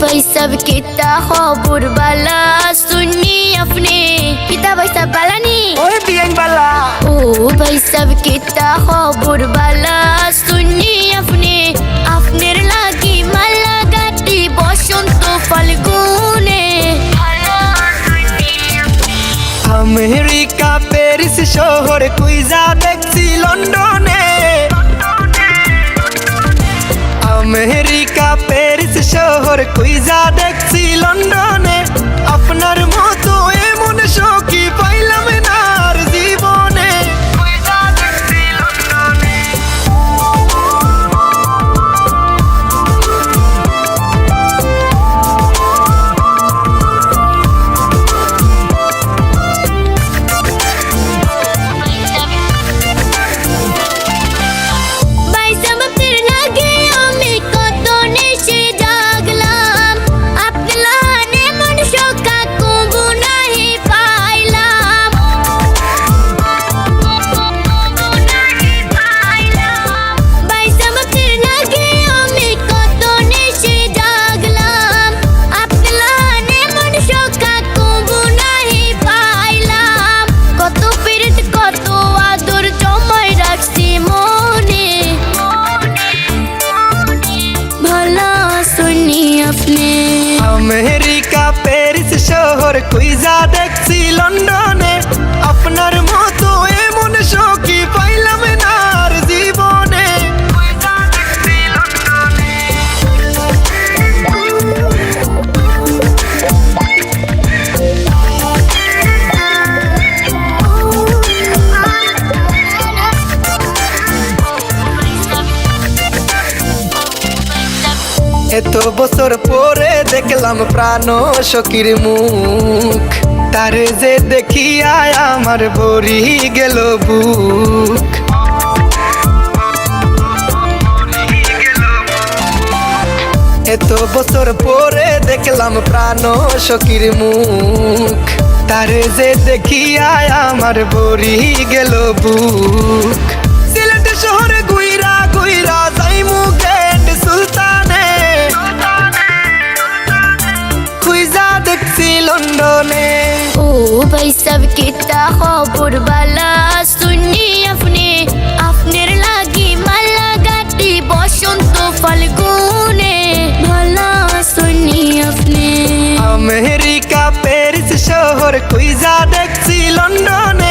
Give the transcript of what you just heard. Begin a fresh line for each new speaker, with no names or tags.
भाई सब कितना खबर बाला सुनी अपने किता भाई सब बाला नी
ओए बियन बाला
ओ भाई सब कितना खबर बाला सुनी अपने अपने लागी माला गाती बसंत फाल्गुने
अमेरिका पेरिस शहर कुइजा देखছি লন্ডনে अमेरिका पेरिस शहर कुइजा देखছি লন্ডনে আপনার মতো এমন সখী পাইলাম না আর জীবনে কুইজা দেখছি লন্ডনে अमेरिका पेरिस शहर कुइजा देखছি লন্ডনে আপনার মতো এমন সখী পাইলাম না আর জীবনে কুইজা দেখছি লন্ডনে এত বছর পরে দেখলাম প্রাণ সখীর মুখ তারে যে দেখিয়া আমার ভরি গেল বুক এত বছর পরে দেখলাম প্রাণ সখীর মুখ তারে যে দেখিয়া আমার ভরি গেল বুক সিলেট শহরে গুইরা গুইরা যাইমু গেট সুলতানে लंडने
ओ भाई सब कितना खबर बाला सुनी अपने अपने लागी माला गाती बसंत फाल्गुने भला सुनी अपने
अमेरिका पेरिस शहर कुइजा देखছি লন্ডনে